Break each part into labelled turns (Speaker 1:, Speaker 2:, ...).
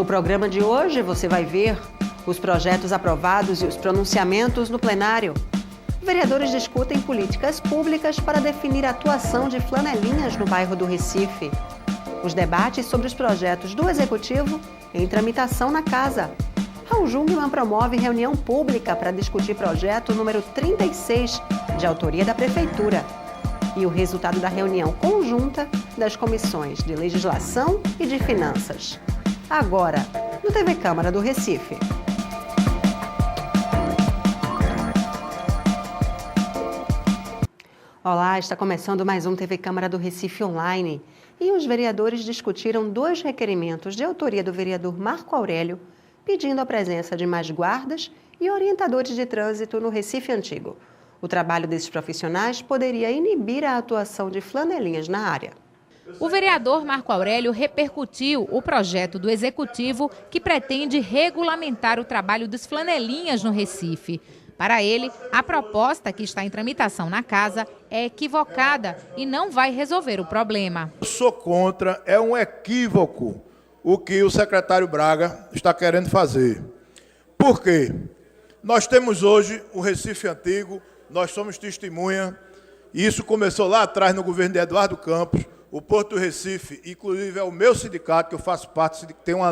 Speaker 1: No programa de hoje você vai ver os projetos aprovados e os pronunciamentos no plenário. Vereadores discutem políticas públicas para definir a atuação de flanelinhas no bairro do Recife. Os debates sobre os projetos do Executivo em tramitação na Casa. Raul Jungmann promove reunião pública para discutir projeto número 36, de autoria da Prefeitura. E o resultado da reunião conjunta das comissões de Legislação e de Finanças. Agora, no TV Câmara do Recife. Olá, está começando mais um TV Câmara do Recife Online. E os vereadores discutiram 2 requerimentos de autoria do vereador Marco Aurélio, pedindo a presença de mais guardas e orientadores de trânsito no Recife Antigo. O trabalho desses profissionais poderia inibir a atuação de flanelinhas na área.
Speaker 2: O vereador Marco Aurélio repercutiu o projeto do Executivo que pretende regulamentar o trabalho dos flanelinhas no Recife. Para ele, a proposta que está em tramitação na Casa é equivocada e não vai resolver o problema.
Speaker 3: Eu sou contra, é um equívoco o que o secretário Braga está querendo fazer. Por quê? Nós temos hoje o Recife Antigo, nós somos testemunha, e isso começou lá atrás no governo de Eduardo Campos. O Porto do Recife, inclusive é o meu sindicato, que eu faço parte,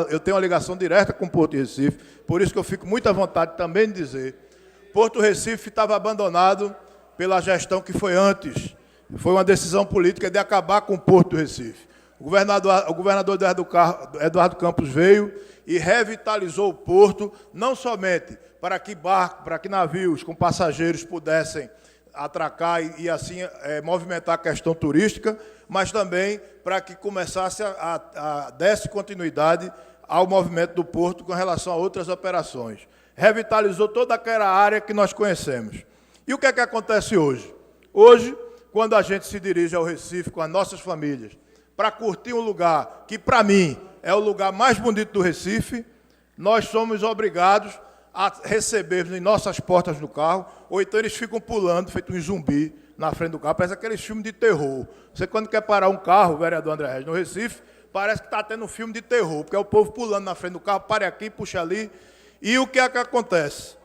Speaker 3: eu tenho uma ligação direta com o Porto do Recife, por isso que eu fico muito à vontade também de dizer. Porto do Recife estava abandonado pela gestão que foi antes. Foi uma decisão política de acabar com o Porto do Recife. O governador Eduardo Campos veio e revitalizou o porto, não somente para que navios com passageiros pudessem atracar e assim movimentar a questão turística, mas também para que começasse a desse continuidade ao movimento do porto com relação a outras operações. Revitalizou toda aquela área que nós conhecemos. E o que é que acontece hoje? Hoje, quando a gente se dirige ao Recife com as nossas famílias, para curtir um lugar que, para mim, é o lugar mais bonito do Recife, nós somos obrigados a recebermos em nossas portas do carro, ou então eles ficam pulando, feito um zumbi, na frente do carro. Parece aqueles filmes de terror. Você, quando quer parar um carro, vereador André Regis, no Recife, parece que está tendo um filme de terror, porque é o povo pulando na frente do carro, pare aqui, puxa ali. E o que é que acontece?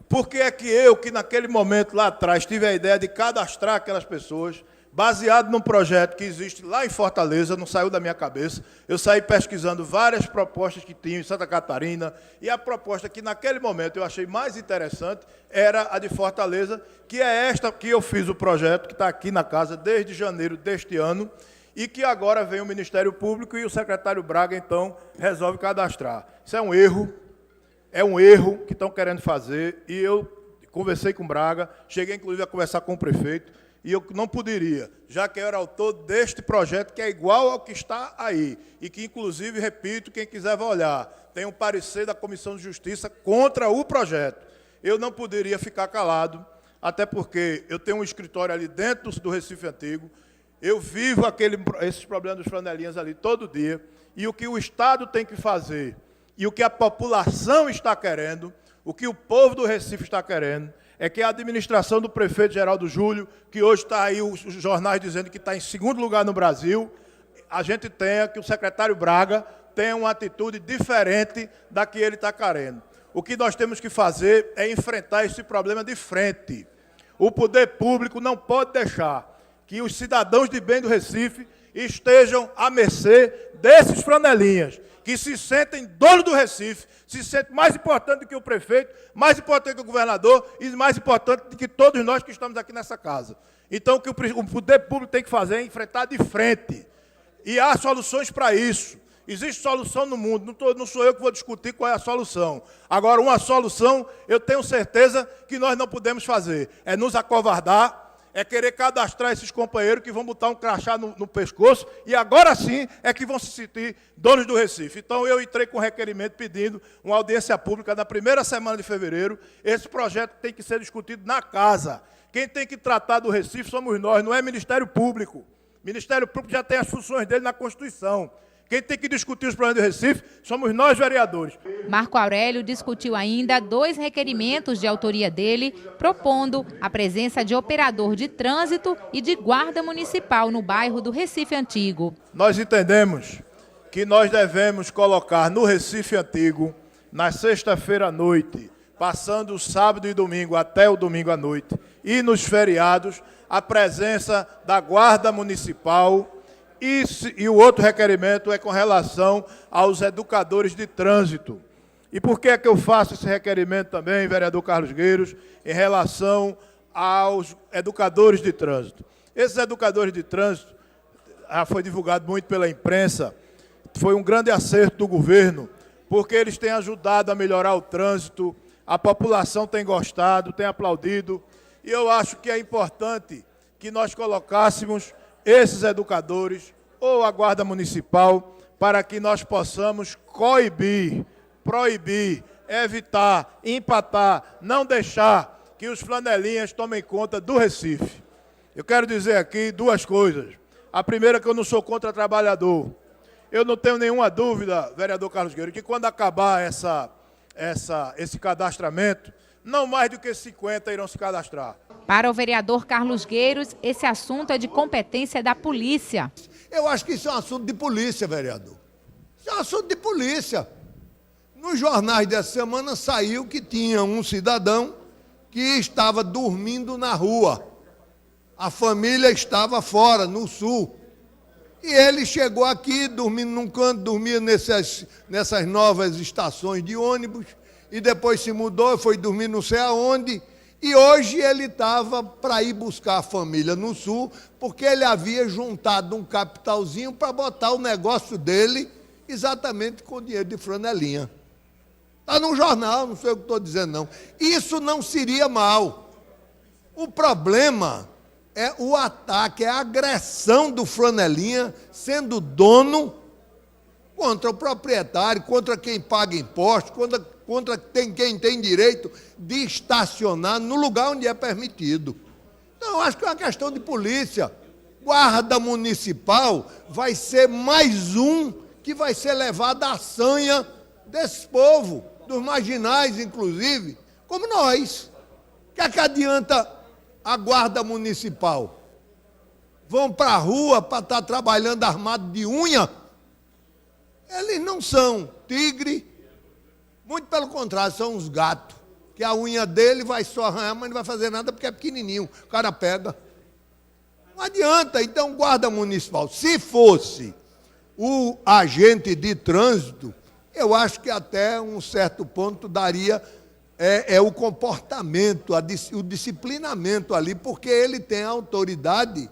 Speaker 3: Por que é que naquele momento lá atrás, tive a ideia de cadastrar aquelas pessoas, baseado num projeto que existe lá em Fortaleza, não saiu da minha cabeça. Eu saí pesquisando várias propostas que tinham em Santa Catarina, e a proposta que naquele momento eu achei mais interessante era a de Fortaleza, que é esta que eu fiz o projeto, que está aqui na Casa desde janeiro deste ano, e que agora vem o Ministério Público e o secretário Braga, então, resolve cadastrar. Isso é um erro que estão querendo fazer, e eu conversei com o Braga, cheguei inclusive a conversar com o prefeito, e eu não poderia, já que eu era autor deste projeto, que é igual ao que está aí, e que, inclusive, repito, quem quiser vai olhar, tem um parecer da Comissão de Justiça contra o projeto. Eu não poderia ficar calado, até porque eu tenho um escritório ali dentro do Recife Antigo, eu vivo esses problemas dos flanelinhas ali todo dia, e o que o Estado tem que fazer, e o que a população está querendo, o que o povo do Recife está querendo, é que a administração do prefeito Geraldo Júlio, que hoje está aí os jornais dizendo que está em 2º lugar no Brasil, a gente que o secretário Braga tenha uma atitude diferente da que ele está querendo. O que nós temos que fazer é enfrentar esse problema de frente. O poder público não pode deixar que os cidadãos de bem do Recife estejam à mercê desses flanelinhas, que se sentem dono do Recife, se sentem mais importante do que o prefeito, mais importante que o governador e mais importante do que todos nós que estamos aqui nessa casa. Então, o que o poder público tem que fazer é enfrentar de frente. E há soluções para isso. Existe solução no mundo, não sou eu que vou discutir qual é a solução. Agora, uma solução, eu tenho certeza que nós não podemos fazer. É nos acovardar, é querer cadastrar esses companheiros que vão botar um crachá no pescoço e agora sim é que vão se sentir donos do Recife. Então eu entrei com requerimento pedindo uma audiência pública na primeira semana de fevereiro. Esse projeto tem que ser discutido na Casa. Quem tem que tratar do Recife somos nós, não é Ministério Público. O Ministério Público já tem as funções dele na Constituição. Quem tem que discutir os problemas do Recife somos nós, vereadores.
Speaker 2: Marco Aurélio discutiu ainda 2 requerimentos de autoria dele, propondo a presença de operador de trânsito e de guarda municipal no bairro do Recife Antigo.
Speaker 3: Nós entendemos que nós devemos colocar no Recife Antigo, na sexta-feira à noite, passando o sábado e domingo até o domingo à noite, e nos feriados, a presença da Guarda Municipal. E o outro requerimento é com relação aos educadores de trânsito. E por que é que eu faço esse requerimento também, vereador Carlos Gueiros, em relação aos educadores de trânsito? Esses educadores de trânsito, foi divulgado muito pela imprensa, foi um grande acerto do governo, porque eles têm ajudado a melhorar o trânsito, a população tem gostado, tem aplaudido, e eu acho que é importante que nós colocássemos esses educadores ou a Guarda Municipal para que nós possamos coibir, proibir, evitar, empatar, não deixar que os flanelinhas tomem conta do Recife. Eu quero dizer aqui duas coisas. A primeira é que eu não sou contra trabalhador. Eu não tenho nenhuma dúvida, vereador Carlos Gueiros, que quando acabar esse cadastramento, não mais do que 50 irão se cadastrar.
Speaker 2: Para o vereador Carlos Gueiros, esse assunto é de competência da polícia.
Speaker 4: Eu acho que isso é um assunto de polícia, vereador. Isso é um assunto de polícia. Nos jornais dessa semana saiu que tinha um cidadão que estava dormindo na rua. A família estava fora, no sul. E ele chegou aqui, dormindo num canto, dormia nessas novas estações de ônibus, e depois se mudou, foi dormir não sei aonde, e hoje ele estava para ir buscar a família no sul, porque ele havia juntado um capitalzinho para botar o negócio dele exatamente com dinheiro de flanelinha. Está no jornal, não sei o que estou dizendo não. Isso não seria mal. O problema é o ataque, é a agressão do flanelinha sendo dono contra o proprietário, contra quem paga imposto, contra quem tem direito de estacionar no lugar onde é permitido. Então, eu acho que é uma questão de polícia. Guarda Municipal vai ser mais um que vai ser levado à sanha desse povo, dos marginais, inclusive, como nós. O que é que adianta a Guarda Municipal? Vão para a rua para estar trabalhando armado de unha? Eles não são tigre, muito pelo contrário, são uns gatos, que a unha dele vai só arranhar, mas não vai fazer nada porque é pequenininho, o cara pega. Não adianta. Então, Guarda Municipal, se fosse o agente de trânsito, eu acho que até um certo ponto daria o comportamento, o disciplinamento ali, porque ele tem a autoridade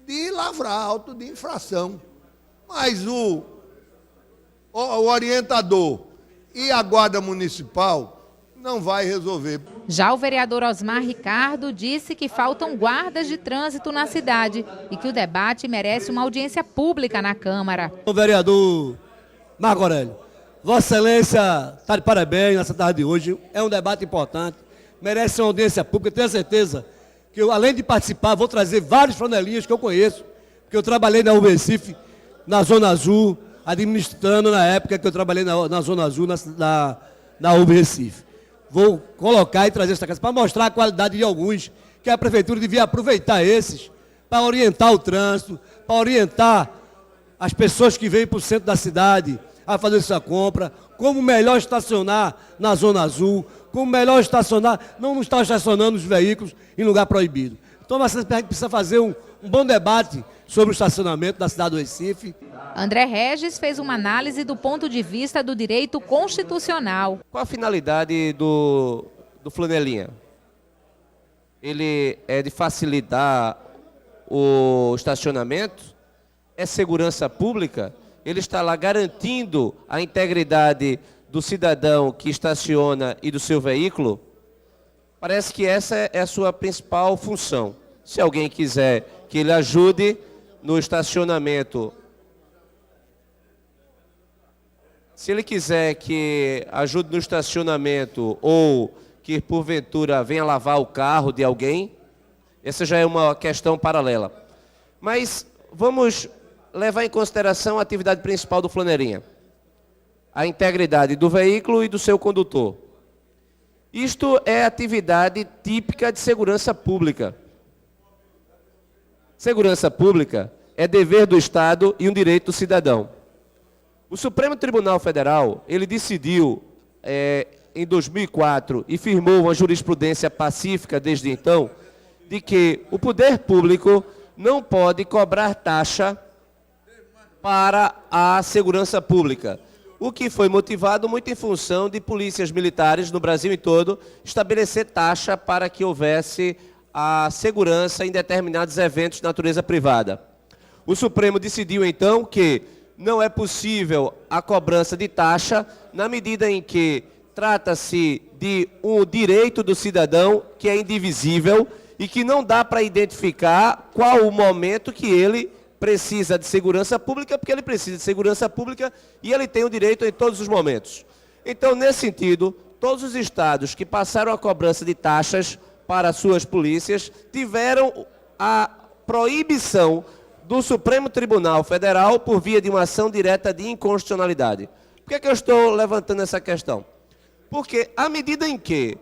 Speaker 4: de lavrar auto de infração. Mas o orientador e a Guarda Municipal não vai resolver.
Speaker 2: Já o vereador Osmar Ricardo disse que faltam guardas de trânsito na cidade e que o debate merece uma audiência pública na Câmara.
Speaker 5: O vereador Marco Aurélio, Vossa Excelência está de parabéns nessa tarde de hoje, é um debate importante, merece uma audiência pública. Tenho certeza que eu, além de participar, vou trazer vários flanelinhas que eu conheço, porque eu trabalhei na UB Recife, na Zona Azul, administrando na época que eu trabalhei na Zona Azul, na UB Recife. Vou colocar e trazer essa casa para mostrar a qualidade de alguns, que a Prefeitura devia aproveitar esses para orientar o trânsito, para orientar as pessoas que vêm para o centro da cidade a fazer essa compra, como melhor estacionar na Zona Azul, como melhor estacionar, não estar estacionando os veículos em lugar proibido. Então, a gente precisa fazer um bom debate sobre o estacionamento da cidade do Recife.
Speaker 2: André Regis fez uma análise do ponto de vista do direito constitucional.
Speaker 6: Qual a finalidade do flanelinha? Ele é de facilitar o estacionamento? É segurança pública? Ele está lá garantindo a integridade do cidadão que estaciona e do seu veículo? Parece que essa é a sua principal função. Se alguém quiser que ele ajude no estacionamento, se ele quiser que ajude no estacionamento ou que porventura venha lavar o carro de alguém, essa já é uma questão paralela. Mas vamos levar em consideração a atividade principal do flanelinha, a integridade do veículo e do seu condutor. Isto é atividade típica de segurança pública. Segurança pública é dever do Estado e um direito do cidadão. O Supremo Tribunal Federal, ele decidiu em 2004 e firmou uma jurisprudência pacífica desde então, de que o poder público não pode cobrar taxa para a segurança pública, o que foi motivado muito em função de polícias militares no Brasil todo estabelecer taxa para que houvesse a segurança em determinados eventos de natureza privada. O Supremo decidiu então que não é possível a cobrança de taxa na medida em que trata-se de um direito do cidadão que é indivisível e que não dá para identificar qual o momento que ele precisa de segurança pública, porque ele precisa de segurança pública e ele tem o direito em todos os momentos. Então, nesse sentido, todos os estados que passaram a cobrança de taxas para suas polícias tiveram a proibição do Supremo Tribunal Federal por via de uma ação direta de inconstitucionalidade. Por que eu estou levantando essa questão? Porque, à medida em que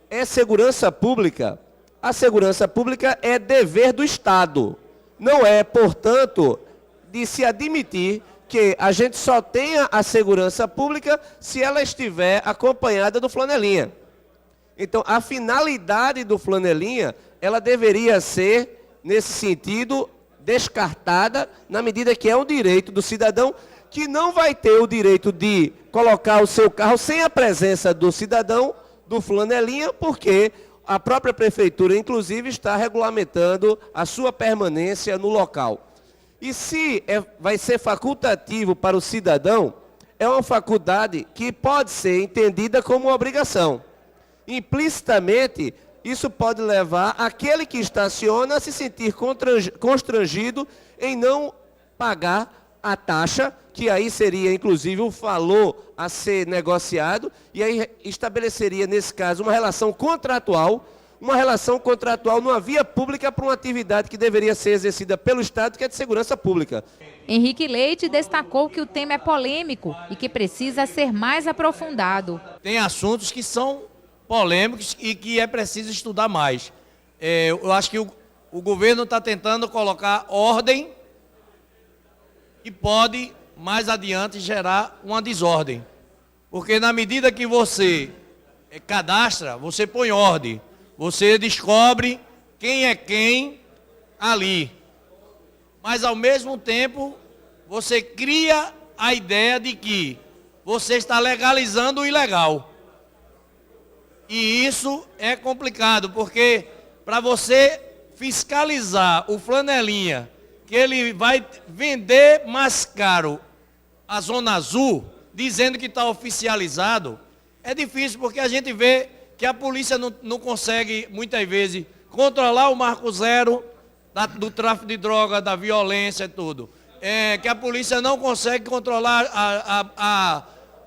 Speaker 6: é segurança pública, a segurança pública é dever do Estado. Não é, portanto, de se admitir que a gente só tenha a segurança pública se ela estiver acompanhada do flanelinha. Então, a finalidade do flanelinha, ela deveria ser, nesse sentido, descartada, na medida que é um direito do cidadão, que não vai ter o direito de colocar o seu carro sem a presença do cidadão, do flanelinha, porque a própria prefeitura, inclusive, está regulamentando a sua permanência no local. E se vai ser facultativo para o cidadão, é uma faculdade que pode ser entendida como uma obrigação. Implicitamente, isso pode levar aquele que estaciona a se sentir constrangido em não pagar a taxa, que aí seria, inclusive, o valor a ser negociado, e aí estabeleceria, nesse caso, uma relação contratual numa via pública para uma atividade que deveria ser exercida pelo Estado, que é de segurança pública.
Speaker 2: Henrique Leite destacou que o tema é polêmico e que precisa ser mais aprofundado.
Speaker 7: Tem assuntos que são polêmicos e que é preciso estudar mais. Eu acho que o governo está tentando colocar ordem e pode, mais adiante, gerar uma desordem. Porque na medida que você cadastra, você põe ordem. Você descobre quem é quem ali. Mas, ao mesmo tempo, você cria a ideia de que você está legalizando o ilegal. E isso é complicado, porque para você fiscalizar o flanelinha, que ele vai vender mais caro a Zona Azul, dizendo que está oficializado, é difícil, porque a gente vê que a polícia não consegue, muitas vezes, controlar o marco zero do tráfico de droga, da violência e tudo. Que a polícia não consegue controlar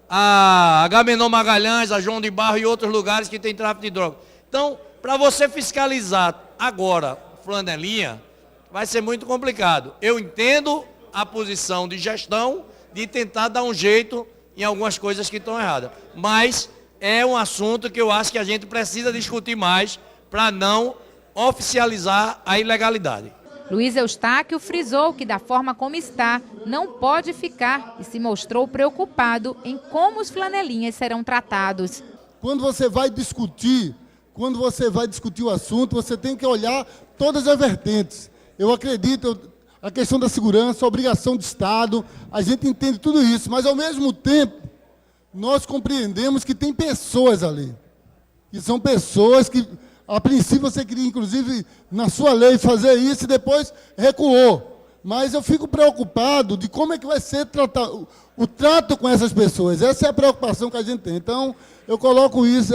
Speaker 7: a Agamenon Magalhães, a João de Barro e outros lugares que tem tráfico de droga. Então, para você fiscalizar agora flanelinha, vai ser muito complicado. Eu entendo a posição de gestão de tentar dar um jeito em algumas coisas que estão erradas, mas é um assunto que eu acho que a gente precisa discutir mais para não oficializar a ilegalidade.
Speaker 2: Luiz Eustáquio frisou que, da forma como está, não pode ficar e se mostrou preocupado em como os flanelinhas serão tratados.
Speaker 8: Quando você vai discutir o assunto, você tem que olhar todas as vertentes. Eu acredito, a questão da segurança, a obrigação do Estado, a gente entende tudo isso, mas, ao mesmo tempo, nós compreendemos que tem pessoas ali, que são pessoas que, a princípio, você queria, inclusive, na sua lei, fazer isso e depois recuou. Mas eu fico preocupado de como é que vai ser o trato com essas pessoas. Essa é a preocupação que a gente tem. Então, eu coloco isso,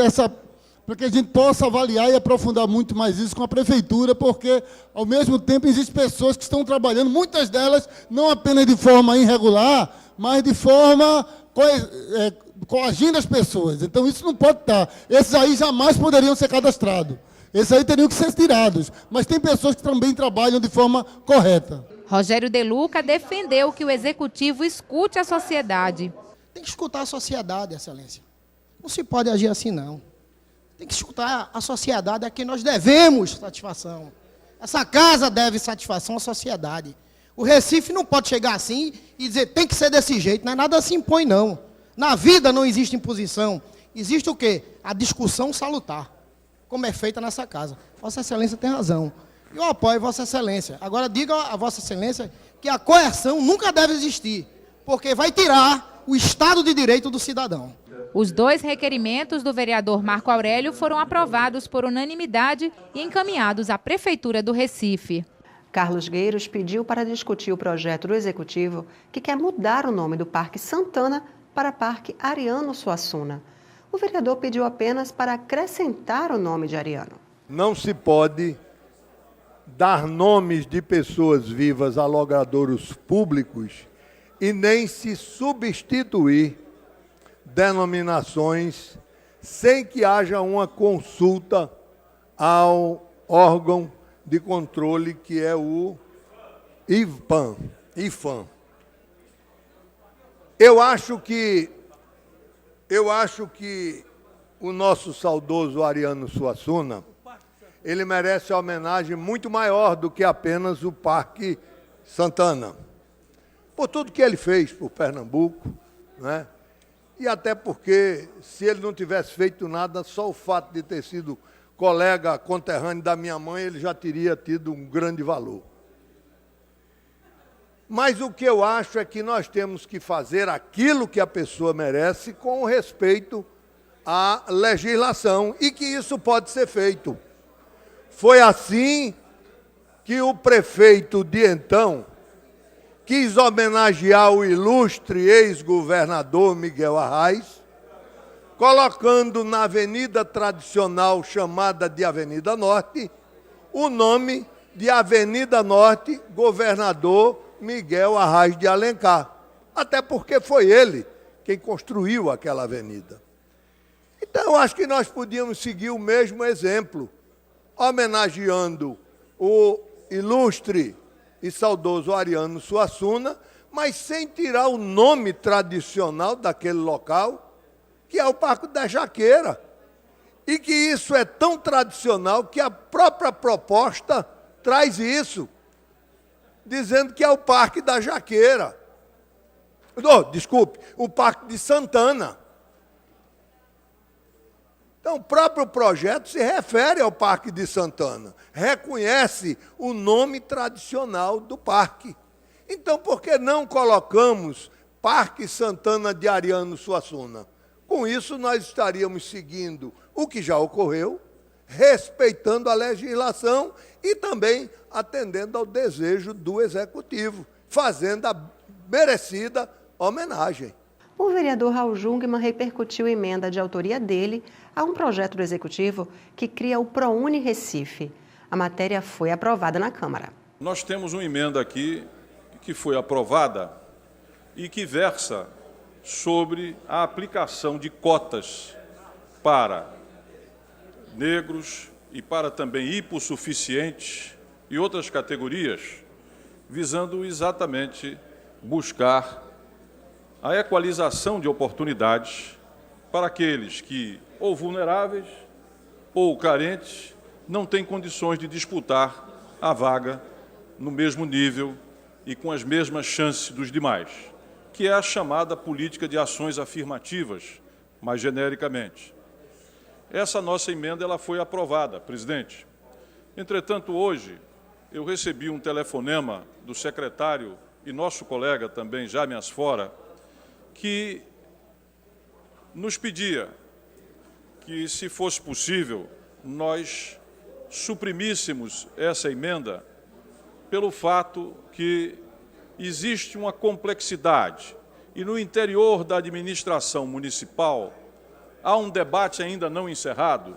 Speaker 8: para que a gente possa avaliar e aprofundar muito mais isso com a prefeitura, porque, ao mesmo tempo, existem pessoas que estão trabalhando, muitas delas, não apenas de forma irregular, mas de forma coagindo as pessoas. Então, isso não pode estar. Esses aí jamais poderiam ser cadastrados. Esses aí teriam que ser tirados. Mas tem pessoas que também trabalham de forma correta.
Speaker 2: Rogério De Luca defendeu que o Executivo escute a sociedade.
Speaker 9: Tem que escutar a sociedade, Excelência. Não se pode agir assim, não. Tem que escutar a sociedade, a quem nós devemos satisfação. Essa casa deve satisfação à sociedade. O Recife não pode chegar assim e dizer, tem que ser desse jeito, não é nada se impõe, não. Na vida não existe imposição. Existe o quê? A discussão salutar, como é feita nessa casa. Vossa Excelência tem razão. Eu apoio Vossa Excelência. Agora diga a Vossa Excelência que a coerção nunca deve existir, porque vai tirar o Estado de Direito do cidadão.
Speaker 2: Os 2 requerimentos do vereador Marco Aurélio foram aprovados por unanimidade e encaminhados à Prefeitura do Recife.
Speaker 1: Carlos Gueiros pediu para discutir o projeto do Executivo que quer mudar o nome do Parque Santana para Parque Ariano Suassuna. O vereador pediu apenas para acrescentar o nome de Ariano.
Speaker 4: Não se pode dar nomes de pessoas vivas a logradouros públicos e nem se substituir denominações sem que haja uma consulta ao órgão de controle que é o IFAM. Eu acho que o nosso saudoso Ariano Suassuna, ele merece uma homenagem muito maior do que apenas o Parque Santana. Por tudo que ele fez por Pernambuco, né? E até porque, se ele não tivesse feito nada, só o fato de ter sido colega conterrâneo da minha mãe, ele já teria tido um grande valor. Mas o que eu acho é que nós temos que fazer aquilo que a pessoa merece com respeito à legislação e que isso pode ser feito. Foi assim que o prefeito de então quis homenagear o ilustre ex-governador Miguel Arraes, colocando na avenida tradicional chamada de Avenida Norte, o nome de Avenida Norte Governador Miguel Arraes de Alencar. Até porque foi ele quem construiu aquela avenida. Então, eu acho que nós podíamos seguir o mesmo exemplo, homenageando o ilustre e saudoso Ariano Suassuna, mas sem tirar o nome tradicional daquele local, que é o Parque da Jaqueira. E que isso é tão tradicional que a própria proposta traz isso, dizendo que é o Parque da Jaqueira. Desculpe, o Parque de Santana. Então, o próprio projeto se refere ao Parque de Santana, reconhece o nome tradicional do parque. Então, por que não colocamos Parque Santana de Ariano Suassuna? Com isso, nós estaríamos seguindo o que já ocorreu, respeitando a legislação e também atendendo ao desejo do Executivo, fazendo a merecida homenagem.
Speaker 1: O vereador Raul Jungmann repercutiu emenda de autoria dele a um projeto do Executivo que cria o ProUni Recife. A matéria foi aprovada na Câmara.
Speaker 10: Nós temos uma emenda aqui que foi aprovada e que versa sobre a aplicação de cotas para negros e para também hipossuficientes e outras categorias, visando exatamente buscar a equalização de oportunidades para aqueles que, ou vulneráveis, ou carentes, não têm condições de disputar a vaga no mesmo nível e com as mesmas chances dos demais, que é a chamada política de ações afirmativas, mais genericamente. Essa nossa emenda ela foi aprovada, presidente. Entretanto, hoje, eu recebi um telefonema do secretário e nosso colega também, Jaime Asfora, que nos pedia que, se fosse possível, nós suprimíssemos essa emenda pelo fato que existe uma complexidade e no interior da administração municipal há um debate ainda não encerrado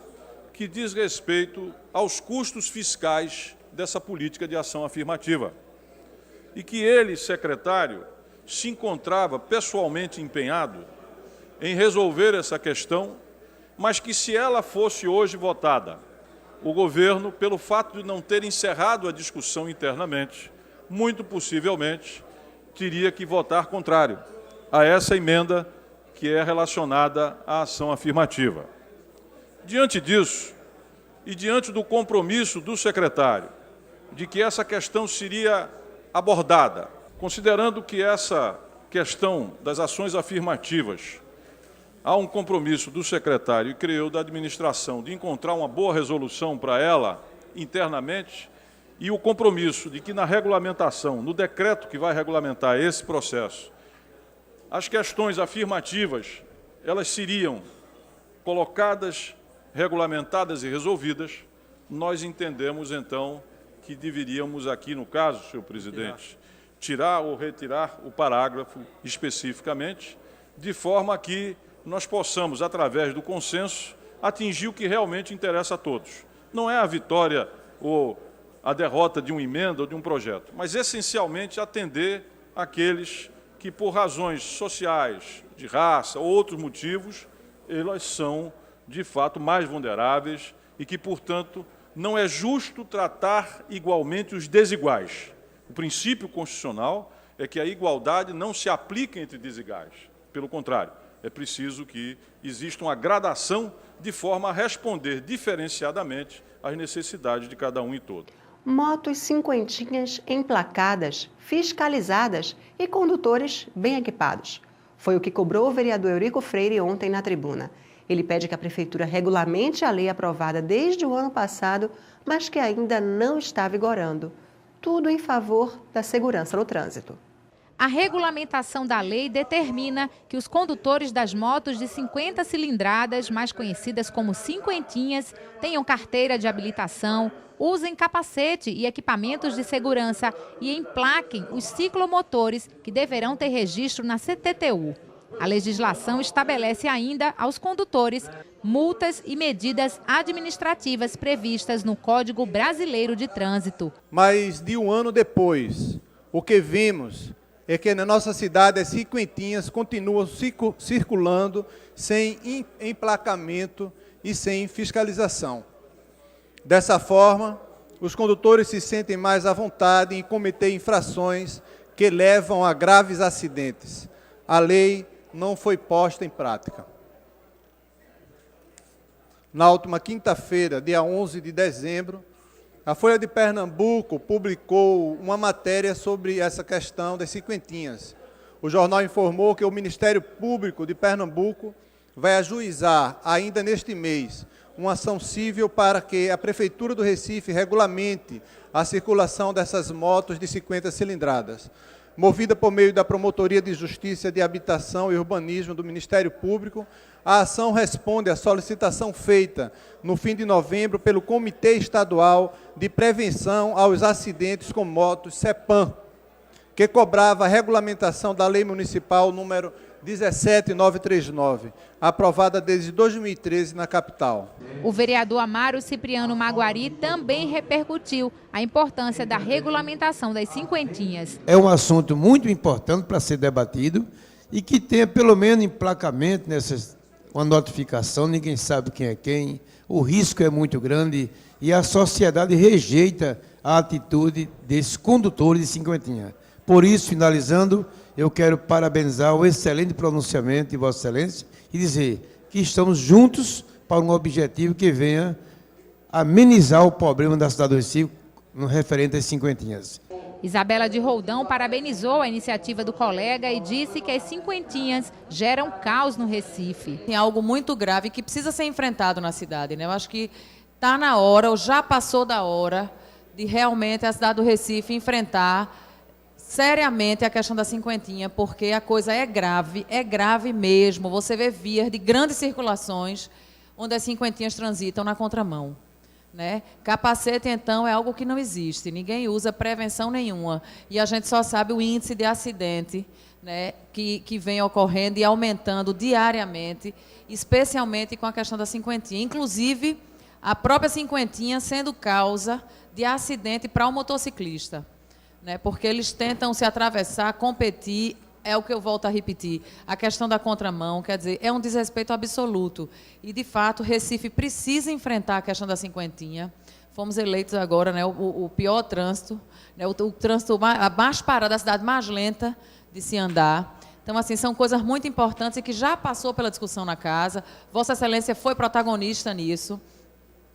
Speaker 10: que diz respeito aos custos fiscais dessa política de ação afirmativa e que ele, secretário, se encontrava pessoalmente empenhado em resolver essa questão, mas que, se ela fosse hoje votada, o governo, pelo fato de não ter encerrado a discussão internamente, muito possivelmente teria que votar contrário a essa emenda que é relacionada à ação afirmativa. Diante disso, e diante do compromisso do secretário de que essa questão seria abordada, considerando que essa questão das ações afirmativas, há um compromisso do secretário e creio da administração de encontrar uma boa resolução para ela internamente e o compromisso de que na regulamentação, no decreto que vai regulamentar esse processo, as questões afirmativas, elas seriam colocadas, regulamentadas e resolvidas. Nós entendemos, então, que deveríamos aqui, no caso, senhor presidente, tirar ou retirar o parágrafo especificamente, de forma que nós possamos, através do consenso, atingir o que realmente interessa a todos. Não é a vitória ou a derrota de uma emenda ou de um projeto, mas essencialmente atender aqueles que, por razões sociais, de raça ou outros motivos, elas são, de fato, mais vulneráveis e que, portanto, não é justo tratar igualmente os desiguais. O princípio constitucional é que a igualdade não se aplica entre desiguais. Pelo contrário, é preciso que exista uma gradação de forma a responder diferenciadamente às necessidades de cada um e todo.
Speaker 1: Motos cinquentinhas emplacadas, fiscalizadas e condutores bem equipados. Foi o que cobrou o vereador Eurico Freire ontem na tribuna. Ele pede que a Prefeitura regulamente a lei aprovada desde o ano passado, mas que ainda não está vigorando. Tudo em favor da segurança no trânsito.
Speaker 2: A regulamentação da lei determina que os condutores das motos de 50 cilindradas, mais conhecidas como cinquentinhas, tenham carteira de habilitação, usem capacete e equipamentos de segurança e emplaquem os ciclomotores que deverão ter registro na CTTU. A legislação estabelece ainda aos condutores multas e medidas administrativas previstas no Código Brasileiro de Trânsito.
Speaker 11: Mas de um ano depois, o que vimos é que na nossa cidade as cinquentinhas continuam circulando sem emplacamento e sem fiscalização. Dessa forma, os condutores se sentem mais à vontade em cometer infrações que levam a graves acidentes. A lei não foi posta em prática. Na última quinta-feira, dia 11 de dezembro, a Folha de Pernambuco publicou uma matéria sobre essa questão das cinquentinhas. O jornal informou que o Ministério Público de Pernambuco vai ajuizar, ainda neste mês, uma ação civil para que a Prefeitura do Recife regulamente a circulação dessas motos de 50 cilindradas. Movida por meio da Promotoria de Justiça de Habitação e Urbanismo do Ministério Público, a ação responde à solicitação feita no fim de novembro pelo Comitê Estadual de Prevenção aos Acidentes com Motos, CEPAM, que cobrava a regulamentação da Lei Municipal número 17939, aprovada desde 2013 na capital.
Speaker 2: O vereador Amaro Cipriano Maguari também repercutiu a importância da regulamentação das cinquentinhas.
Speaker 12: É um assunto muito importante para ser debatido e que tenha pelo menos emplacamento uma notificação, ninguém sabe quem é quem, o risco é muito grande e a sociedade rejeita a atitude desses condutores de cinquentinha. Por isso, finalizando, eu quero parabenizar o excelente pronunciamento de Vossa Excelência e dizer que estamos juntos para um objetivo que venha amenizar o problema da cidade do Recife no referente às cinquentinhas.
Speaker 2: Isabela de Roldão parabenizou a iniciativa do colega e disse que as cinquentinhas geram caos no Recife.
Speaker 13: Tem algo muito grave que precisa ser enfrentado na cidade, né? Eu acho que está na hora, ou já passou da hora, de realmente a cidade do Recife enfrentar seriamente a questão da cinquentinha, porque a coisa é grave mesmo. Você vê vias de grandes circulações onde as cinquentinhas transitam na contramão. Né? Capacete, então, é algo que não existe, ninguém usa prevenção nenhuma. E a gente só sabe o índice de acidente, né, que vem ocorrendo e aumentando diariamente, especialmente com a questão da cinquentinha. Inclusive, a própria cinquentinha sendo causa de acidente para o motociclista. Né, porque eles tentam se atravessar, competir, é o que eu volto a repetir, a questão da contramão, quer dizer, é um desrespeito absoluto. E, de fato, Recife precisa enfrentar a questão da cinquentinha. Fomos eleitos agora, né, o pior trânsito, né, o trânsito mais parado, a cidade mais lenta de se andar. Então, assim, são coisas muito importantes e que já passou pela discussão na casa. Vossa Excelência foi protagonista nisso.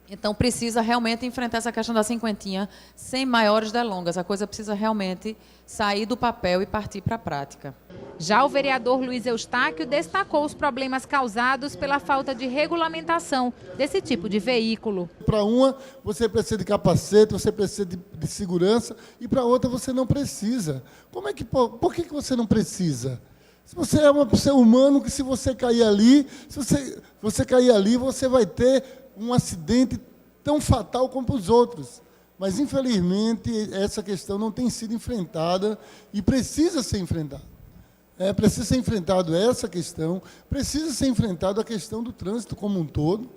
Speaker 13: Então, precisa realmente enfrentar essa questão da cinquentinha sem maiores delongas. A coisa precisa realmente sair do papel e partir para a prática.
Speaker 2: Já o vereador Luiz Eustáquio destacou os problemas causados pela falta de regulamentação desse tipo de veículo.
Speaker 8: Para uma, você precisa de capacete, você precisa de segurança, e para outra, você não precisa. Por que você não precisa? Se você é um ser humano, que se você cair ali, você vai ter um acidente tão fatal como os outros. Mas, infelizmente, essa questão não tem sido enfrentada e precisa ser enfrentada. Precisa ser enfrentado essa questão, precisa ser enfrentado a questão do trânsito como um todo,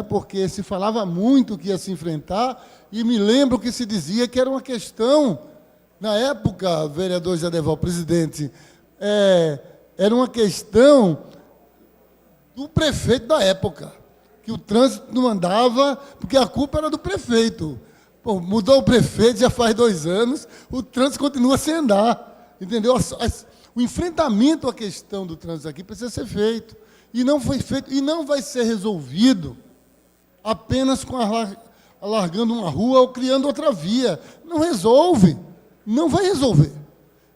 Speaker 8: porque se falava muito que ia se enfrentar, e me lembro que se dizia que era uma questão, na época, vereador Jadeval, presidente, era uma questão do prefeito da época, que o trânsito não andava, porque a culpa era do prefeito. Pô, mudou o prefeito, já faz 2 anos, o trânsito continua sem andar, entendeu? O enfrentamento à questão do trânsito aqui precisa ser feito, e não foi feito, e não vai ser resolvido apenas com alargando uma rua ou criando outra via. Não resolve, não vai resolver.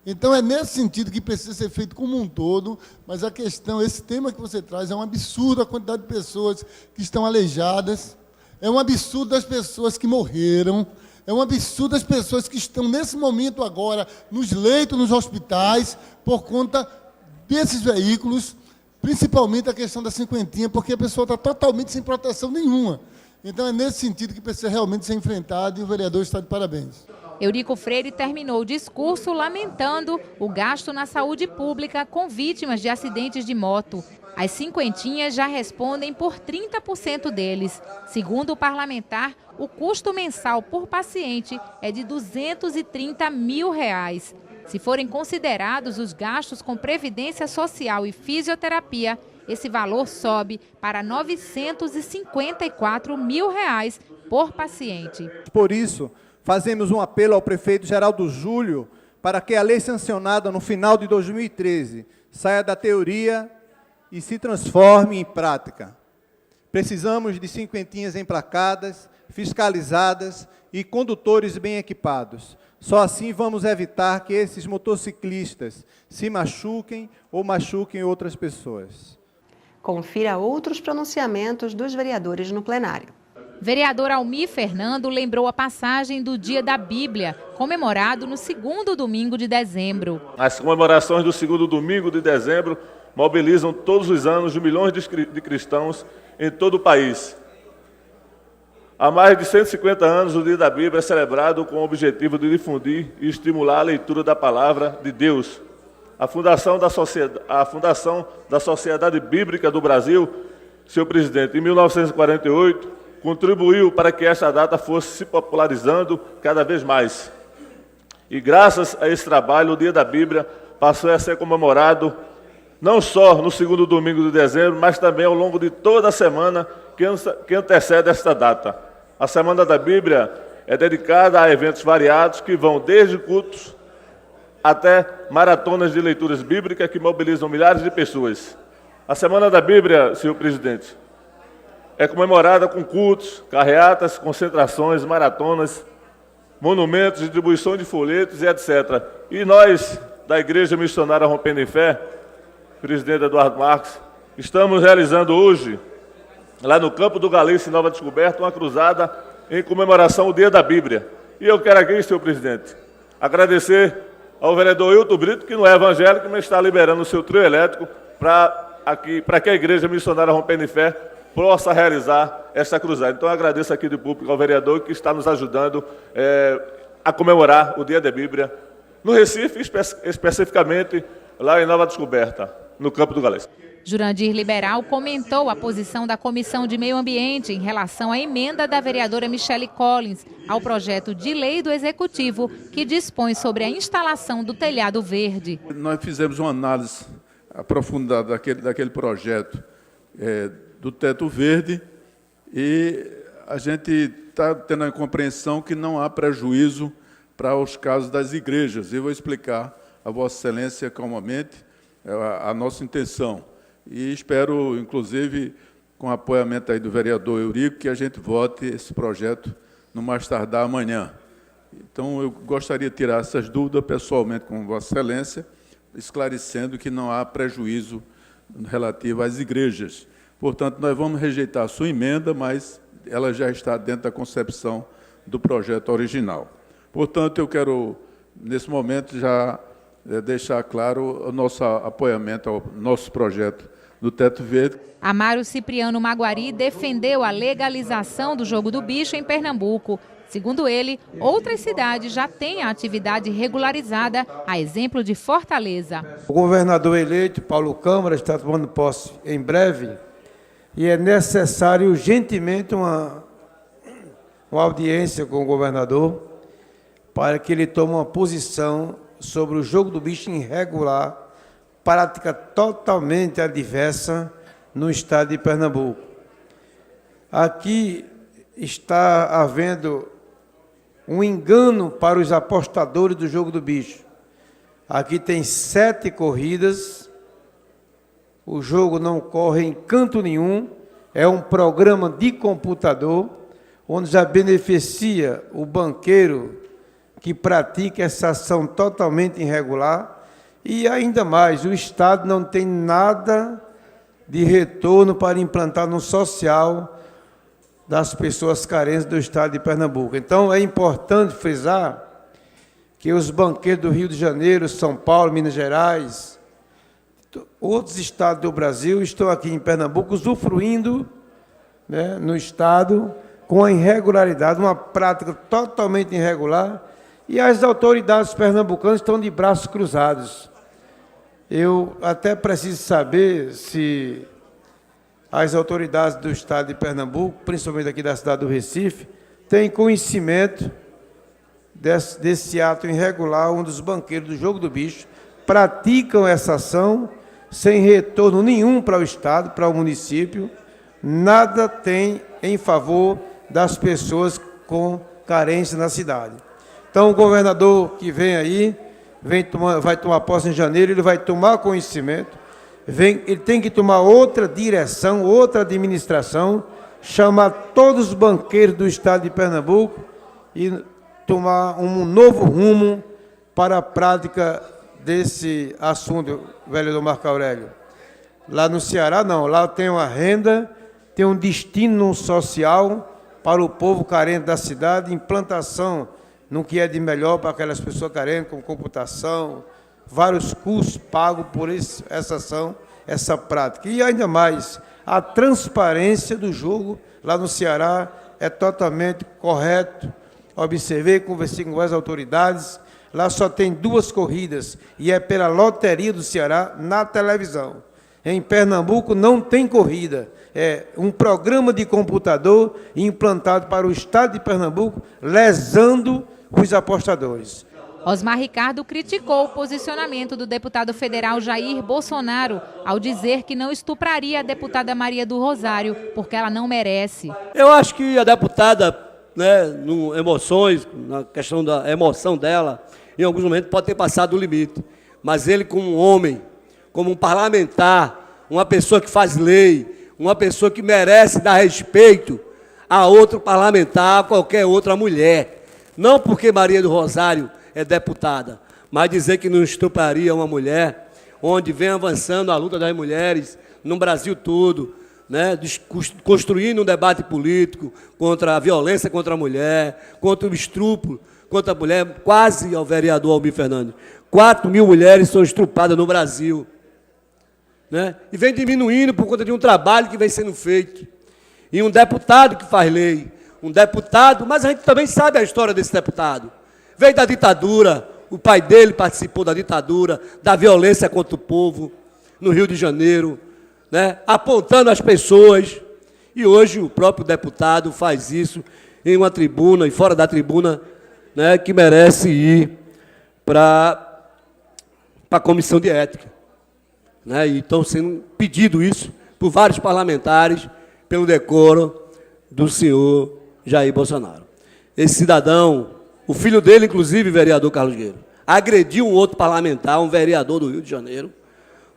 Speaker 8: Então, é nesse sentido que precisa ser feito como um todo, mas a questão, esse tema que você traz, é um absurdo a quantidade de pessoas que estão aleijadas, é um absurdo das pessoas que morreram, é um absurdo as pessoas que estão, nesse momento agora, nos leitos, nos hospitais, por conta desses veículos, principalmente a questão da cinquentinha, porque a pessoa está totalmente sem proteção nenhuma. Então, é nesse sentido que precisa realmente ser enfrentado, e o vereador está de parabéns.
Speaker 2: Eurico Freire terminou o discurso lamentando o gasto na saúde pública com vítimas de acidentes de moto. As cinquentinhas já respondem por 30% deles. Segundo o parlamentar, o custo mensal por paciente é de R$ 230 mil. Se forem considerados os gastos com previdência social e fisioterapia, esse valor sobe para R$ 954 mil por paciente.
Speaker 11: Por isso, fazemos um apelo ao prefeito Geraldo Júlio para que a lei sancionada no final de 2013 saia da teoria e se transforme em prática. Precisamos de cinquentinhas emplacadas, fiscalizadas e condutores bem equipados. Só assim vamos evitar que esses motociclistas se machuquem ou machuquem outras pessoas.
Speaker 1: Confira outros pronunciamentos dos vereadores no plenário.
Speaker 2: Vereador Almir Fernando lembrou a passagem do Dia da Bíblia, comemorado no 2º domingo de dezembro.
Speaker 10: As comemorações do 2º domingo de dezembro mobilizam todos os anos de milhões de cristãos em todo o país. Há mais de 150 anos, o Dia da Bíblia é celebrado com o objetivo de difundir e estimular a leitura da palavra de Deus. A Fundação da Sociedade Bíblica do Brasil, seu presidente, em 1948, contribuiu para que esta data fosse se popularizando cada vez mais. E graças a esse trabalho, o Dia da Bíblia passou a ser comemorado não só no 2º domingo de dezembro, mas também ao longo de toda a semana que antecede esta data. A Semana da Bíblia é dedicada a eventos variados que vão desde cultos até maratonas de leituras bíblicas que mobilizam milhares de pessoas. A Semana da Bíblia, senhor presidente, é comemorada com cultos, carreatas, concentrações, maratonas, monumentos, distribuição de folhetos e etc. E nós, da Igreja Missionária Rompendo em Fé, presidente Eduardo Marques, estamos realizando hoje, lá no Campo do Galício, em Nova Descoberta, uma cruzada em comemoração ao Dia da Bíblia. E eu quero aqui, senhor presidente, agradecer ao vereador Hilton Brito, que não é evangélico, mas está liberando o seu trio elétrico para que a Igreja Missionária Rompendo em Fé possa realizar essa cruzada. Então, eu agradeço aqui do público ao vereador que está nos ajudando a comemorar o Dia da Bíblia no Recife, especificamente lá em Nova Descoberta, no Campo do Galício.
Speaker 2: Jurandir Liberal comentou a posição da Comissão de Meio Ambiente em relação à emenda da vereadora Michele Collins ao projeto de lei do Executivo que dispõe sobre a instalação do telhado verde.
Speaker 14: Nós fizemos uma análise aprofundada daquele projeto do teto verde e a gente está tendo a compreensão que não há prejuízo para os casos das igrejas. Eu vou explicar a Vossa Excelência calmamente a nossa intenção. E espero, inclusive, com apoiamento aí do vereador Eurico, que a gente vote esse projeto no mais tardar amanhã. Então, eu gostaria de tirar essas dúvidas pessoalmente com Vossa Excelência, esclarecendo que não há prejuízo relativo às igrejas. Portanto, nós vamos rejeitar a sua emenda, mas ela já está dentro da concepção do projeto original. Portanto, eu quero, nesse momento, já deixar claro o nosso apoiamento ao nosso projeto do Teto Verde.
Speaker 2: Amário Cipriano Maguari defendeu a legalização do jogo do bicho em Pernambuco. Segundo ele, outras cidades já têm a atividade regularizada, a exemplo de Fortaleza.
Speaker 12: O governador eleito, Paulo Câmara, está tomando posse em breve e é necessário urgentemente uma audiência com o governador para que ele tome uma posição sobre o jogo do bicho irregular, prática totalmente adversa no estado de Pernambuco. Aqui está havendo um engano para os apostadores do jogo do bicho. Aqui tem 7 corridas, o jogo não corre em canto nenhum, é um programa de computador, onde já beneficia o banqueiro que pratica essa ação totalmente irregular, e ainda mais, o Estado não tem nada de retorno para implantar no social das pessoas carentes do Estado de Pernambuco. Então, é importante frisar que os banqueiros do Rio de Janeiro, São Paulo, Minas Gerais, outros estados do Brasil estão aqui em Pernambuco usufruindo, né, no Estado, com a irregularidade, uma prática totalmente irregular, e as autoridades pernambucanas estão de braços cruzados. Eu até preciso saber se as autoridades do Estado de Pernambuco, principalmente aqui da cidade do Recife, têm conhecimento desse ato irregular, onde os banqueiros do jogo do bicho praticam essa ação sem retorno nenhum para o Estado, para o município, nada tem em favor das pessoas com carência na cidade. Então, o governador que vem aí, vai tomar posse em janeiro, ele vai tomar conhecimento, ele tem que tomar outra direção, outra administração, chamar todos os banqueiros do Estado de Pernambuco e tomar um novo rumo para a prática desse assunto, vereador Marco Aurélio. Lá no Ceará, não, lá tem uma renda, tem um destino social para o povo carente da cidade, implantação no que é de melhor para aquelas pessoas carentes, como computação, vários cursos pagos por essa ação, essa prática. E ainda mais, a transparência do jogo lá no Ceará é totalmente correto. Observei, conversei com as autoridades, lá só tem 2 corridas, e é pela Loteria do Ceará na televisão. Em Pernambuco não tem corrida, é um programa de computador implantado para o Estado de Pernambuco, lesando os apostadores.
Speaker 2: Osmar Ricardo criticou o posicionamento do deputado federal Jair Bolsonaro ao dizer que não estupraria a deputada Maria do Rosário, porque ela não merece.
Speaker 5: Eu acho que a deputada, né, na questão da emoção dela, em alguns momentos pode ter passado o limite. Mas ele, como um homem, como um parlamentar, uma pessoa que faz lei, uma pessoa que merece dar respeito a outro parlamentar, a qualquer outra mulher. Não porque Maria do Rosário é deputada, mas dizer que não estupraria uma mulher, onde vem avançando a luta das mulheres no Brasil todo, né, construindo um debate político contra a violência contra a mulher, contra o estupro contra a mulher, quase ao vereador Almir Fernandes. 4.000 mulheres são estupradas no Brasil, né, e vem diminuindo por conta de um trabalho que vem sendo feito. E um deputado que faz lei, mas a gente também sabe a história desse deputado. Veio da ditadura, o pai dele participou da ditadura, da violência contra o povo, no Rio de Janeiro, né, apontando as pessoas. E hoje o próprio deputado faz isso em uma tribuna e fora da tribuna, né, que merece ir para a comissão de ética. Né, e estão sendo pedido isso por vários parlamentares, pelo decoro do senhor Jair Bolsonaro. Esse cidadão, o filho dele, inclusive, vereador Carlos Gueiro, agrediu um outro parlamentar, um vereador do Rio de Janeiro,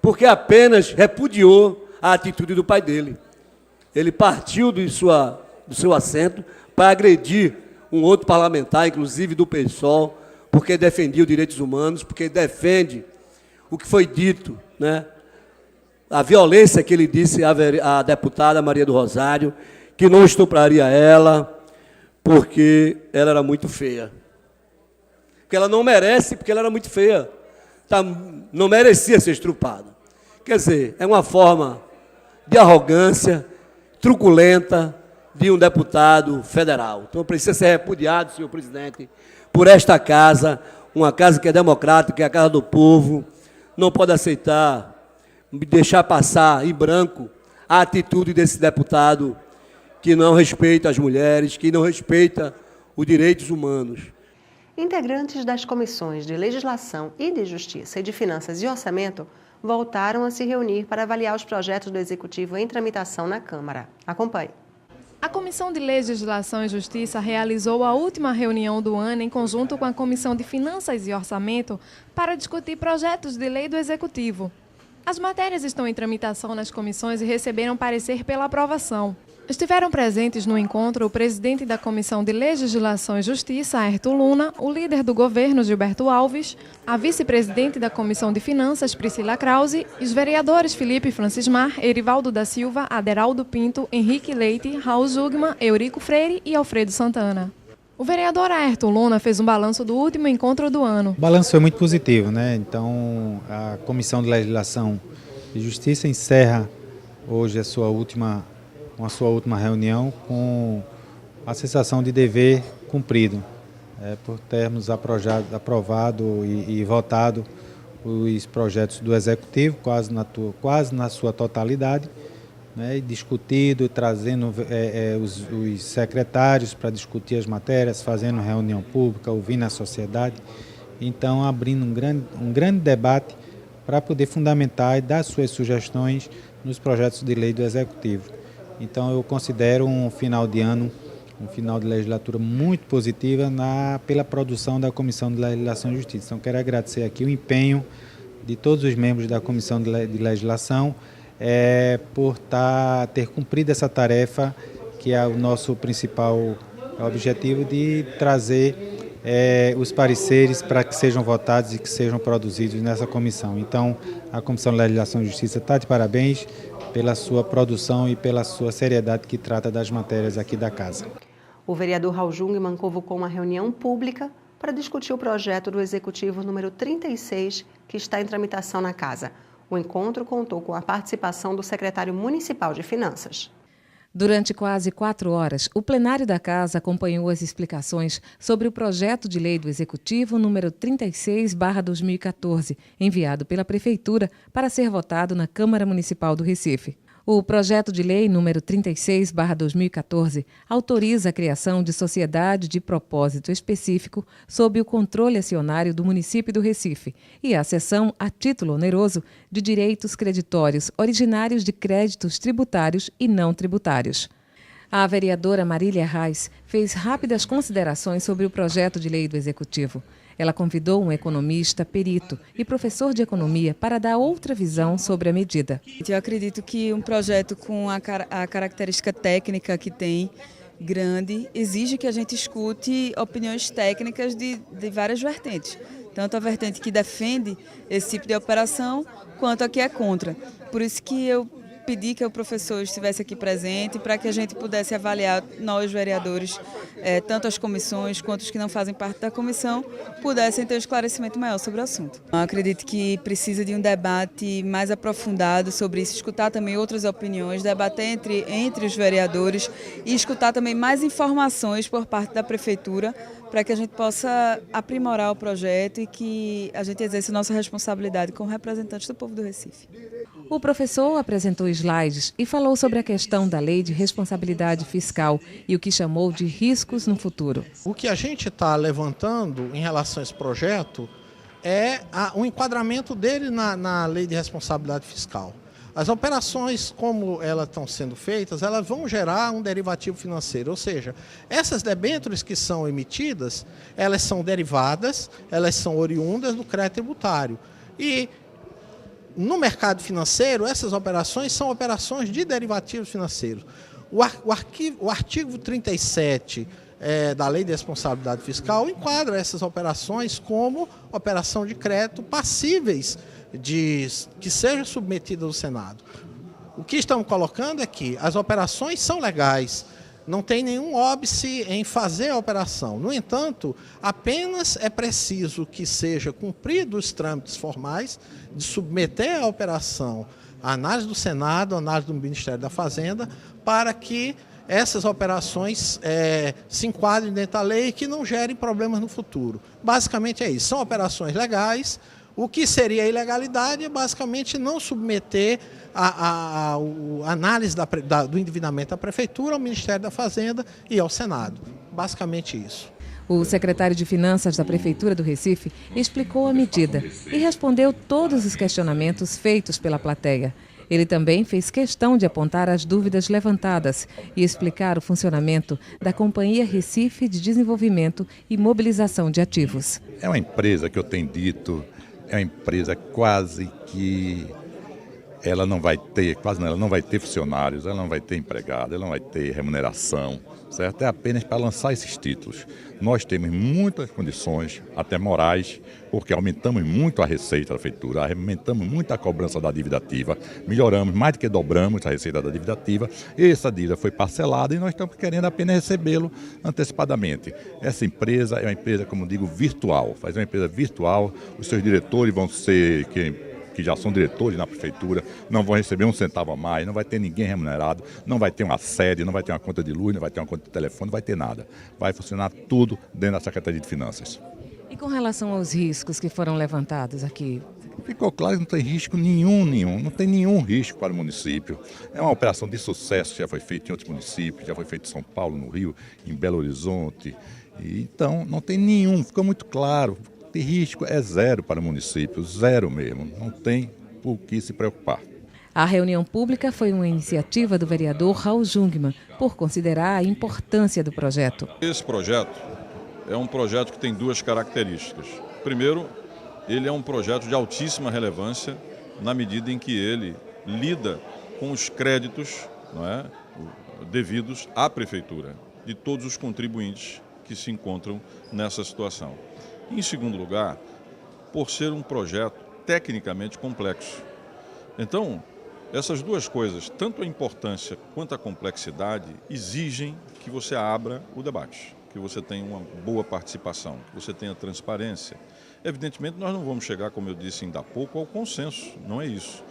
Speaker 5: porque apenas repudiou a atitude do pai dele. ele partiu do seu assento para agredir um outro parlamentar, inclusive do PSOL, porque defendia os direitos humanos, porque defende o que foi dito, né? A violência que ele disse à deputada Maria do Rosário, que não estupraria ela, porque ela era muito feia. Porque ela não merece, porque ela era muito feia. Não merecia ser estuprada. Quer dizer, é uma forma de arrogância, truculenta, de um deputado federal. Então precisa ser repudiado, senhor presidente, por esta casa, uma casa que é democrática, que é a casa do povo. Não pode aceitar, deixar passar em branco a atitude desse deputado que não respeita as mulheres, que não respeita os direitos humanos.
Speaker 1: Integrantes das comissões de Legislação e de Justiça e de Finanças e Orçamento voltaram a se reunir para avaliar os projetos do Executivo em tramitação na Câmara. Acompanhe.
Speaker 15: A Comissão de Legislação e Justiça realizou a última reunião do ano em conjunto com a Comissão de Finanças e Orçamento para discutir projetos de lei do Executivo. As matérias estão em tramitação nas comissões e receberam parecer pela aprovação. Estiveram presentes no encontro o presidente da Comissão de Legislação e Justiça, Airton Luna, o líder do governo, Gilberto Alves, a vice-presidente da Comissão de Finanças, Priscila Krause, e os vereadores Felipe Francismar, Erivaldo da Silva, Aderaldo Pinto, Henrique Leite, Raul Zugman, Eurico Freire e Alfredo Santana. O vereador Airton Luna fez um balanço do último encontro do ano.
Speaker 16: O balanço foi muito positivo, né? Então, a Comissão de Legislação e Justiça encerra hoje a sua última reunião com a sensação de dever cumprido, por termos aprovado e votado os projetos do Executivo, quase na sua totalidade, né, e discutido, trazendo os secretários para discutir as matérias, fazendo reunião pública, ouvindo a sociedade, então abrindo um grande debate para poder fundamentar e dar suas sugestões nos projetos de lei do Executivo. Então eu considero um final de ano, um final de legislatura muito positiva ter produção da Comissão de Legislação e Justiça. Então quero agradecer aqui o empenho de todos os membros da Comissão de Legislação por ter cumprido essa tarefa, que é o nosso principal objetivo de trazer os pareceres para que sejam votados e que sejam produzidos nessa comissão. Então a Comissão de Legislação e Justiça está de parabéns pela sua produção e pela sua seriedade que trata das matérias aqui da Casa.
Speaker 1: O vereador Raul Jungmann convocou uma reunião pública para discutir o projeto do Executivo número 36, que está em tramitação na Casa. O encontro contou com a participação do secretário municipal de Finanças.
Speaker 2: Durante quase 4 horas, o plenário da Casa acompanhou as explicações sobre o projeto de lei do Executivo número 36/2014, enviado pela Prefeitura para ser votado na Câmara Municipal do Recife. O projeto de lei número 36/2014 autoriza a criação de sociedade de propósito específico sob o controle acionário do município do Recife e a cessão a título oneroso de direitos creditórios originários de créditos tributários e não tributários. A vereadora Marília Reis fez rápidas considerações sobre o projeto de lei do Executivo. Ela convidou um economista, perito e professor de economia para dar outra visão sobre a medida.
Speaker 17: Eu acredito que um projeto com a característica técnica que tem, grande, exige que a gente escute opiniões técnicas de várias vertentes. Tanto a vertente que defende esse tipo de operação, quanto a que é contra. Por isso que eu pedi que o professor estivesse aqui presente para que a gente pudesse avaliar, nós vereadores, tanto as comissões quanto os que não fazem parte da comissão, pudessem ter um esclarecimento maior sobre o assunto. Eu acredito que precisa de um debate mais aprofundado sobre isso, escutar também outras opiniões, debater entre os vereadores e escutar também mais informações por parte da Prefeitura para que a gente possa aprimorar o projeto e que a gente exerça nossa responsabilidade como representantes do povo do Recife.
Speaker 2: O professor apresentou slides e falou sobre a questão da lei de responsabilidade fiscal e o que chamou de riscos no futuro.
Speaker 18: O que a gente está levantando em relação a esse projeto é o enquadramento dele na lei de responsabilidade fiscal. As operações, como elas estão sendo feitas, elas vão gerar um derivativo financeiro, ou seja, essas debêntures que são emitidas, elas são derivadas, elas são oriundas do crédito tributário. E no mercado financeiro, essas operações são operações de derivativos financeiros. O artigo 37 da Lei de Responsabilidade Fiscal enquadra essas operações como operação de crédito passíveis de que seja submetida ao Senado. O que estamos colocando é que as operações são legais, não tem nenhum óbice em fazer a operação. No entanto, apenas é preciso que seja cumpridos os trâmites formais de submeter a operação à análise do Senado, à análise do Ministério da Fazenda, para que essas operações se enquadrem dentro da lei e que não gerem problemas no futuro. Basicamente é isso, são operações legais. O que seria a ilegalidade é basicamente não submeter a análise do endividamento da Prefeitura ao Ministério da Fazenda e ao Senado. Basicamente isso.
Speaker 19: O secretário de Finanças da Prefeitura do Recife explicou a medida e respondeu todos os questionamentos feitos pela plateia. Ele também fez questão de apontar as dúvidas levantadas e explicar o funcionamento da Companhia Recife de Desenvolvimento e Mobilização de Ativos.
Speaker 20: É uma empresa que eu tenho dito, é uma empresa quase que ela não vai ter, ela não vai ter funcionários, ela não vai ter empregado, ela não vai ter remuneração, certo? É apenas para lançar esses títulos. Nós temos muitas condições, até morais, porque aumentamos muito a receita da prefeitura, aumentamos muito a cobrança da dívida ativa, melhoramos, mais do que dobramos a receita da dívida ativa, essa dívida foi parcelada e nós estamos querendo apenas recebê-lo antecipadamente. Essa empresa é uma empresa, como digo, virtual, faz uma empresa virtual, os seus diretores vão ser que já são diretores na prefeitura, não vão receber um centavo a mais, não vai ter ninguém remunerado, não vai ter uma sede, não vai ter uma conta de luz, não vai ter uma conta de telefone, não vai ter nada. Vai funcionar tudo dentro da Secretaria de Finanças.
Speaker 19: E com relação aos riscos que foram levantados aqui?
Speaker 20: Ficou claro que não tem risco nenhum, não tem nenhum risco para o município. É uma operação de sucesso, já foi feita em outros municípios, já foi feita em São Paulo, no Rio, em Belo Horizonte. Então, não tem nenhum, ficou muito claro. De risco é zero para o município, zero mesmo, não tem por que se preocupar.
Speaker 19: A reunião pública foi uma iniciativa do vereador Raul Jungmann, por considerar a importância do projeto.
Speaker 10: Esse projeto é um projeto que tem duas características. Primeiro, ele é um projeto de altíssima relevância na medida em que ele lida com os créditos, não é, devidos à prefeitura, de todos os contribuintes que se encontram nessa situação. Em segundo lugar, por ser um projeto tecnicamente complexo. Então, essas duas coisas, tanto a importância quanto a complexidade, exigem que você abra o debate, que você tenha uma boa participação, que você tenha transparência. Evidentemente, nós não vamos chegar, como eu disse ainda há pouco, ao consenso, não é isso.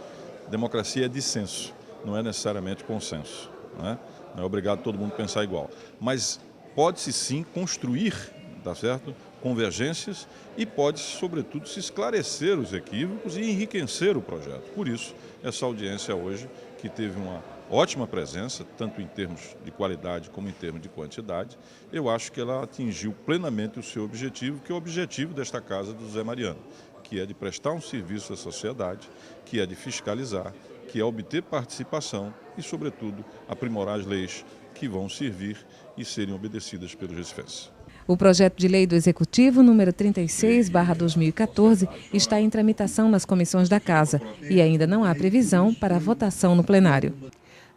Speaker 10: Democracia é dissenso, não é necessariamente consenso. Não é obrigado todo mundo pensar igual. Mas pode-se sim construir, tá certo? Convergências e pode, sobretudo, se esclarecer os equívocos e enriquecer o projeto. Por isso, essa audiência hoje, que teve uma ótima presença, tanto em termos de qualidade como em termos de quantidade, eu acho que ela atingiu plenamente o seu objetivo, que é o objetivo desta Casa do Zé Mariano, que é de prestar um serviço à sociedade, que é de fiscalizar, que é obter participação e, sobretudo, aprimorar as leis que vão servir e serem obedecidas pelos recifenses.
Speaker 19: O projeto de lei do Executivo, número 36/2014, está em tramitação nas comissões da Casa e ainda não há previsão para a votação no plenário.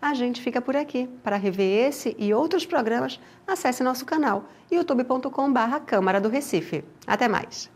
Speaker 1: A gente fica por aqui. Para rever esse e outros programas, acesse nosso canal youtube.com/Câmara do Recife. Até mais!